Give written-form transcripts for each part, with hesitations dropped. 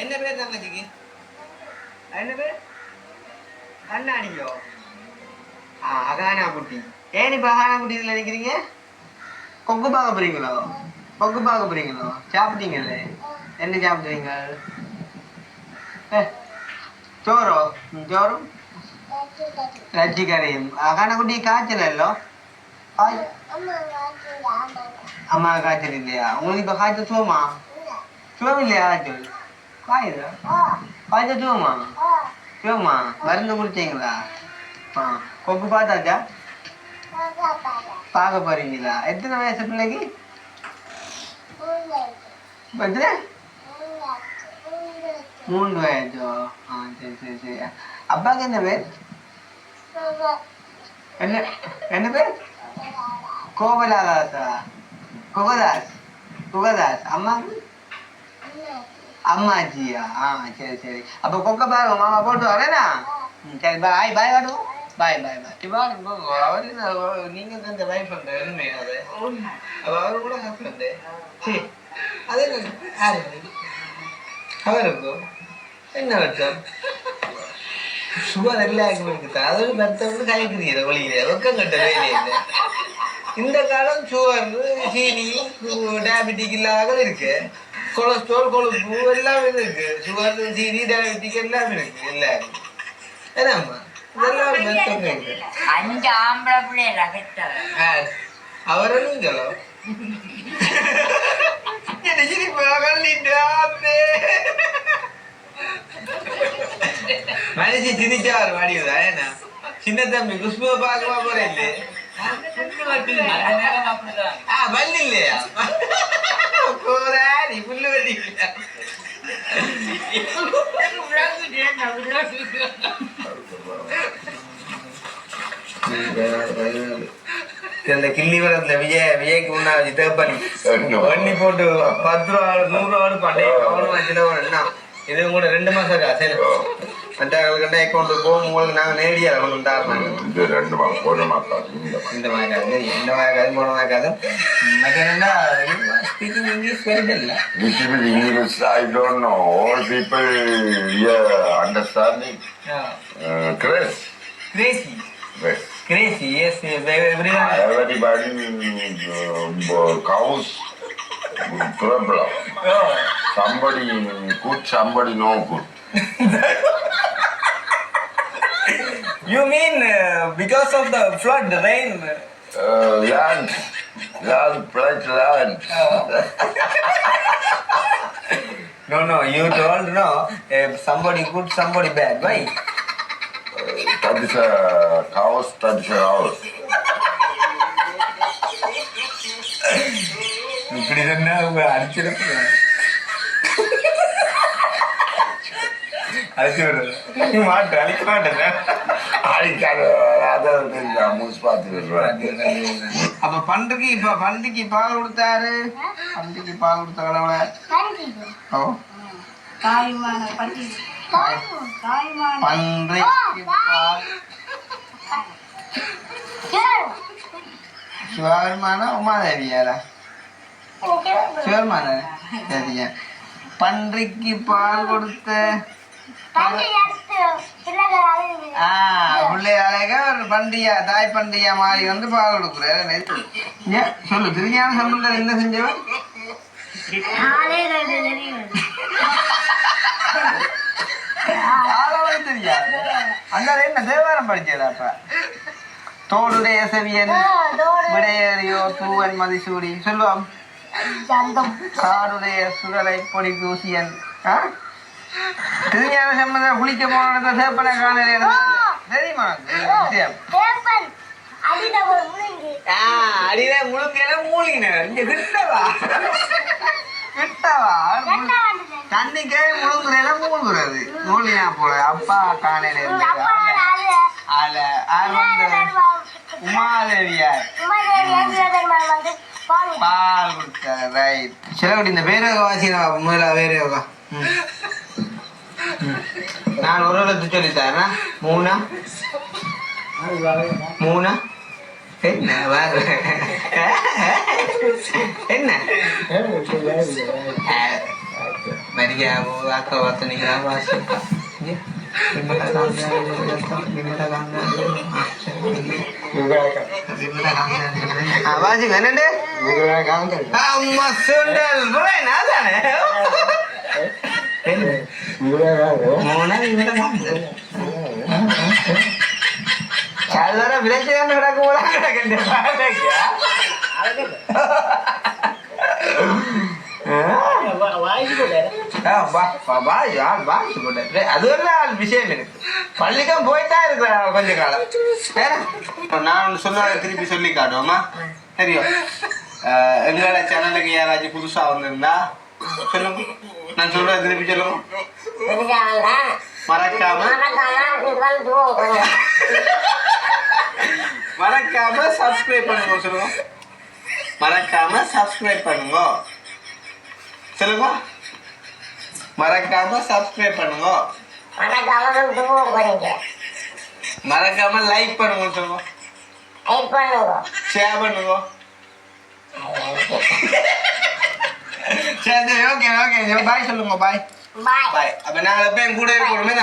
என்ன பேர் தங்கச்சிக்கு? என்ன பேர்? கண்ணாடியோ? அகானா குட்டி. ஏன் இப்ப அகானா குட்டி இதுல நினைக்கிறீங்க? கொக்கு பார்க்க போறீங்களோ? கொக்கு பார்க்க போறீங்களோ? சாப்பிட்டீங்கல்ல? என்ன சாப்பிடுறீங்க? சோறோ? சோறும் ரஜ்ஜி கறியும். அகானா குட்டி காய்ச்சல் இல்லோ? அம்மா காய்ச்சல் இல்லையா? உங்களுக்கு இப்ப காய்ச்சல் சுகமா? சுகம் இல்லையா காய்ச்சல்? காய்ச்சல் சுகமா? சுகமா? மருந்து குடிச்சீங்களா? கொக்கு பார்த்தாச்சா? பார்க்க போறீங்களா? எத்தனை வயசு பிள்ளைக்கு? எத்தனை? 3 வயசோ? சரி சரி சரி. அப்பாவுக்கு என்ன பேர்? என்ன பேர்? கோவலாதாசா? குகதாஸ். குகதாஸ். அம்மாவுக்கு? அம்மாஜியா? சரி சரி. அப்ப கொக்க பாருங்க மாமா போட்டு வரேனா? சரி பாய் பாய் காட்டுவோம். பாய் பாய் பாய். அவரு நீங்க இந்த வைஃப் பண்ற உண்மையாது அவரு கூட ஹஸ்பண்ட். சரி அது யாரு அவருக்கு என்ன வருத்தம்? சுகர் எல்லாருக்கும் இருக்குது. அது வருத்தம்னு கலைக்கிறீங்க வழியில வெக்கம் கட்ட வேலையில. இந்த காலம் சுகர் சீனி டயபெட்டிக் இல்லாத இருக்கு. கொலஸ்ட்ரால் கொழுப்பு எல்லாமே இருக்கு. சுகர் சீனி டயபெட்டிக் எல்லாமே இருக்கு. எல்லாரும் ஏன்னாம்மா இதெல்லாம் வருத்தம் இருக்கு. 5 ஆம்பளை பிள்ளைல அவரை நீங்களோ மனுஷி சிரிச்சாரு வாடியதா? ஏன்னா சின்ன தம்பி குஷ்புவை பார்க்கவா போறேன் இல்லையே? வள்ளி இல்லையா? நீ புல்லு வெட்டி இந்த கிள்ளி வரத்துல விஜய்க்கு முன்னாடி தேப்பண்ணி வண்ணி போட்டு 10 ரூபா 100 ரூபான்னு பண்ணி என்ன இது கூட 2 மாசம் சரி மற்றவர்கள்கிட்ட அக்கௌண்ட் போகும் உங்களுக்கு நாங்கள் நேரடியாக கொண்டாடுறாங்க. இந்த மாதிரி இந்த மாதிரி மூலமாக்காது மற்ற என்னன்னா ஸ்பீக்கிங் இங்கிலீஷ் வெரி இல்லை. English, I don't know. All people here understanding. Crazy. Crazy. Yes. Crazy, yes. Everyone. Everybody cows problem. Somebody good, somebody no good. You mean because of the flood, the rain? Land, pledge land. No, you told no. Somebody good, somebody bad. Why? That is a house, that is a house. இப்படி சொன்னா அடிச்சிருப்ப அடிச்சு விடுறது மாட்டேன் அழிக்க மாட்டேன். அப்ப பன்றிக்கு பன்றிக்கு பால் கொடுத்தாரு. பன்றிக்கு பால் கொடுத்தாரு. சிவபெருமான உமாதேவியாரா? சிவபெருமான சரியா? பன்றிக்கு பால் கொடுத்த பிள்ளையாளக ஒரு பண்டியா தாய் பண்டியா மாதிரி வந்து பால் கொடுக்குறாரு. சொல்லு திருஞான சம்பந்தர் என்ன செஞ்சவன்? தெரியாது அந்த என்ன தேவாரம் படிச்சதாப்ப? தோடுடைய செவியன் விடையறியோ தூவன் மதிசூடி சொல்லுவான். காடுடைய சுடலை பொடி தூசியன். திருஞான சம்பந்தர் குளிக்க போன இடத்துல சேப்பனை காணல தெரியுமா? அடியில முழுக்கையில மூழ்கினார். இங்க கிட்டவா கிட்டவா தண்ணிக்கே முழுங்குறையில மூழ்குறது மூழ்கினா போல. அப்பா காணையில இருந்து உமாதேவியார் பால் கொடுத்தார். ரைட். சிலவடி இந்த பேரோக வாசினா முதல்ல வேரோகா. நான் ஒரு எழுத்து சொல்லித்தரேன். மூணா என்ன என்ன Maria atau atau ni kenapa sih? Ya, gimana kamu? Gimana kamu? Gimana kamu? Apa sih mana deh? Gimana kamu? Mas sundal, boleh nada nih? Gimana kamu? Kalau orang bilang sih kan orang pulang ada kan dia ada ya. அதெல்லாம் விஷயம் எனக்கு பள்ளிக்கும் போய்தான் இருக்கிறேன் கொஞ்ச காலம் நான் சொல்ல திருப்பி சொல்லி காட்டுவோமா தெரியும் எங்களோட சேனலுக்கு யாராச்சும் புதுசா வந்திருந்தா சொல்லுங்க நான் சொல்றேன் திருப்பி சொல்லுங்க மறக்காம சப்ஸ்கிரைப் பண்ணுங்க சொல்லுங்க மறக்காம சப்ஸ்கிரைப் பண்ணுங்க சொல்லுங்க மறக்காம சப்ஸ்கிரைப் பண்ணுங்க மறக்காம லைக் பண்ணுங்க சொல்லுங்க ஷேர் பண்ணுங்க சரி ஓகே ஓகே பாய் சொல்லுங்க பாய் பாய் அப்ப நாங்க எப்ப என் கூட இருக்கணுமே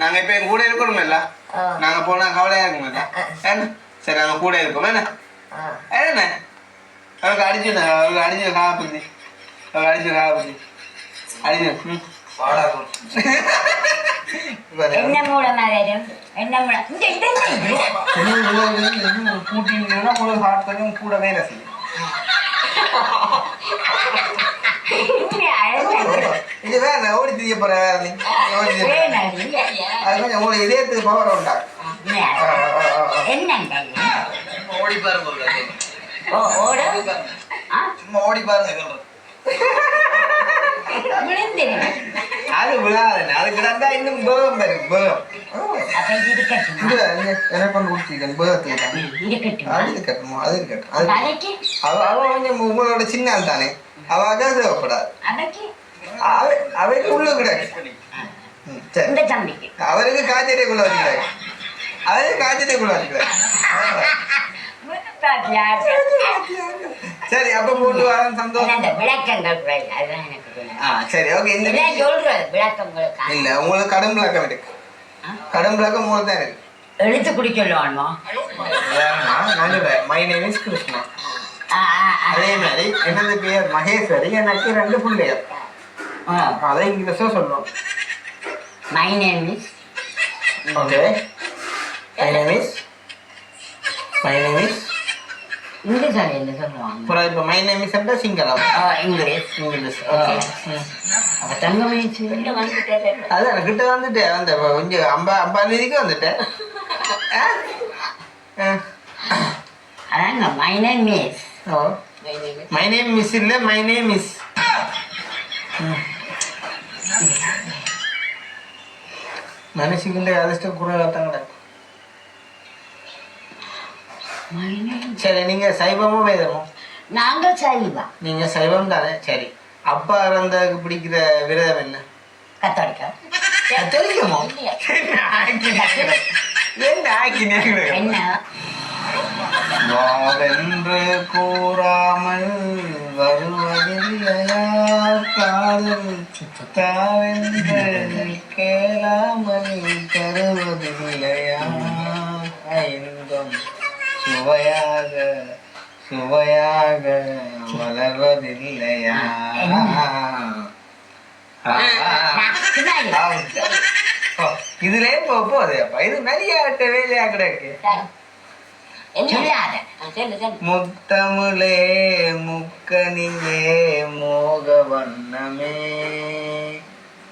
நாங்க இப்ப என் கூட இருக்கணுமே இல்ல நாங்க போனா கவலையா இருக்குமே என்ன சரி நாங்க கூட இருக்கோம் என்ன என்ன அவருக்கு அடிச்சு காப்பி அடிச்சு காப்பி அடிச்சு என்ன மூலமா வரும் என்ன மூலம் கூட்டிங்கன்னா உங்களுக்கு ஹார்ட் பண்ணி கூட வேலை செய்யும் இது வேற ஓடி தெரிய போற வேற அது கொஞ்சம் உங்களுக்கு இதயத்துக்கு பவர் உண்டா ஓடி பாருங்க சும்மா ஓடி பாருங்க அது விழாது அது கிடந்தா இன்னும் பேகம் வரும் பேகம் எனக்கு கொண்டு கொடுத்துருக்கேன் பேகத்துக்கு அது இருக்கட்டும் அது இருக்கட்டும் அவ கொஞ்சம் உங்களோட சின்ன ஆள் தானே அவ அதான் தேவைப்படாது அவைக்கு உள்ள கிடையாது அவருக்கு காய்ச்சலைக்குள்ள வச்சுக்கிறாங்க அவருக்கு காய்ச்சலைக்குள்ள வச்சுக்கிறாங்க சரி அப்ப போட்டு வர சந்தோஷம் சரி ஓகே இல்ல உங்களுக்கு கடும் விளக்கம் இருக்கு கடும் விளக்கம் உங்களுக்கு தான் இருக்கு எழுத்து குடிக்கலாமா மை நேம் இஸ் கிருஷ்ணா அதே மாதிரி என்னது பேர் மகேஸ்வரி எனக்கு 2 பிள்ளைகள் அதை இங்கிலீஷா சொல்லணும் my name is okay my name is English என்ன சொல்லுவாங்க அப்புறம் இப்போ மை நேம் இஸ் என்றால் சிங்களம் இங்கிலீஷ் ஓகே அப்போ தங்கமணி வந்துட்டேன் அதான் கிட்ட வந்துட்டேன் அந்த கொஞ்சம் அம்பாநிதிக்கு வந்துட்டேன் அதாங்க my name miss my name miss இல்லை மை நேம் மிஸ் மனுஷிக்கிட்ட அதிர்ஷ்டம் கூட பார்த்தாங்கடா சரி நீங்க சைவமோ வேதமோ நாங்க சைவம் நீங்க சைவம் தானே சரி அப்பா இறந்ததுக்கு பிடிக்கிற விரதம் என்ன கத்தோலிக்கா கத்தோலிக்கமோ என்ன வாவென்று கூறாமல் வருவதில்லையா காதல் தாவென்று கேளாமல் தருவதில்லையா இன்பம் சுவையாக வளர்வதில்லையா இதுலே போகுது அப்ப இது விளையாட்டு வேலையா கிடக்கு முத்தமிழே முக்கனிலே மோக வண்ணமே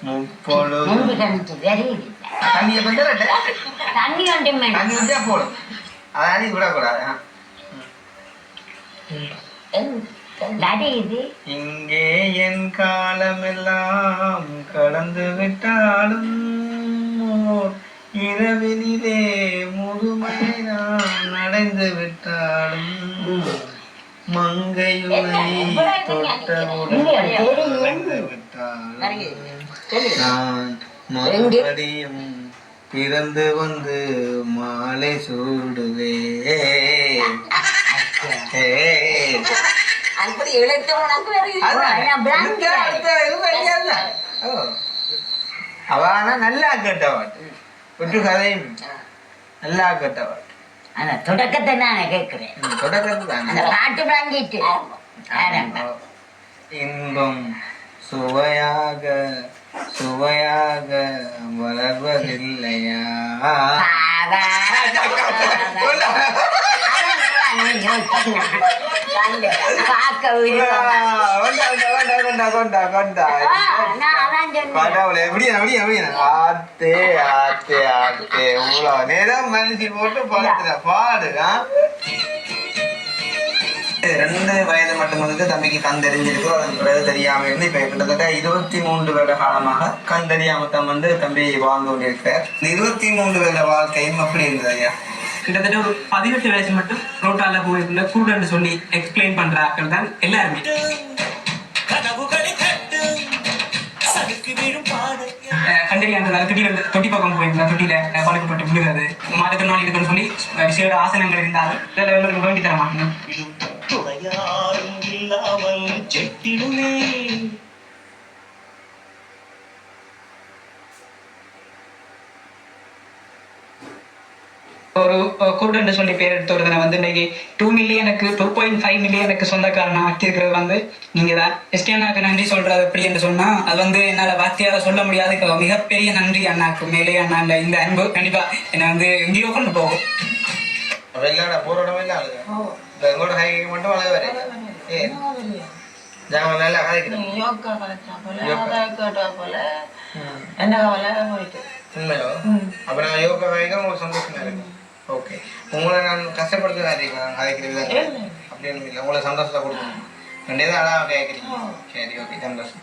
முப்பொழுது தண்ணியை தண்ணி வந்தா போடும் அதானே விடக்கூடாது இங்கே என் காலமெல்லாம் கடந்து விட்டாலும் இரவினிலே முதுமை நான் அடைந்து விட்டாலும் மங்கையுனை தொட்டவுடன் அடைந்து விட்டாலும் நான் மறுபடியும் பிறந்து வந்து மாலை சூடுவே அப்படி எழுத்து உனக்கு வேற இது. அவ ஆனா நல்லா கேட்டவாட்டு ஒற்று கதையும் நல்லா கேட்டவாட்டு அந்த தொடக்கத்தை நான் கேட்கிறேன். தொடக்கத்து அந்த தான் பாட்டு விளங்கிட்டு இன்பம் சுவையாக சுவையாக வளர்வதில்லையா நேரம் மனசு போட்டு பாடு 2 வயது மட்டும் வந்து தம்பிக்கு கண் தெரிஞ்சிருக்கு. அதன் பிறகு தெரியாம இருந்து இப்ப கிட்டத்தட்ட 23 வருட காலமாக கண் தெரியாம தான் வந்து தம்பி வாழ்ந்து கொண்டிருக்கிறார். 23 வருட வாழ்க்கையும் அப்படி இருந்தது ஐயா. கிட்டத்தட்ட ஒரு 18 வயசு மட்டும் ரோட்டால போயிருந்த கூடன்னு சொல்லி எக்ஸ்பிளைன் பண்ற ஆட்கள் தான் எல்லாருமே. கண்டறியாங்க தொட்டியில தொட்டி பக்கம் போயிருந்தா தொட்டியில பழக்கப்பட்டு விழுகிறது மாட்டுக்கண்ணாடி இருக்குன்னு சொல்லி விசேட ஆசனங்கள் இருந்தாலும் வேண்டி தர மாட்டேன். ஒரு குருடன்னு சொல்லி பேர் எடுத்தோடுதனை வந்து இன்னைக்கு 2 மில்லியனுக்கு 2.5 மில்லியனுக்கு சொந்தக்காரனா ஆக்கியிருக்கிறது வந்து நீங்க தான். எஸ்டிஎன்னாக்கு நன்றி சொல்றது எப்படி என்று சொன்னா அது வந்து என்னால வார்த்தையால சொல்ல முடியாது. மிகப்பெரிய நன்றி அண்ணாக்கு. மேலே அண்ணா இந்த அன்பு கண்டிப்பா என்னை வந்து எங்கேயோ கொண்டு போகும். வெள்ளாட போற இடமே இல்ல எங்களோட கை மட்டும் வளர வர நல்லா கதைக்கிறேன். என்ன கவலை போயிட்டு உண்மையோ அப்ப நான் யோகா கதைக்க உங்களுக்கு சந்தோஷமா இருக்கு. ஓகே உங்களை நான் கஷ்டப்படுத்த கதைக்கிறேன் அப்படின்னு இல்லை. உங்களை சந்தோஷத்தை கொடுக்கணும். ரெண்டே தான் அழகா கேட்குறீங்க. சரி ஓகே சந்தோஷம்.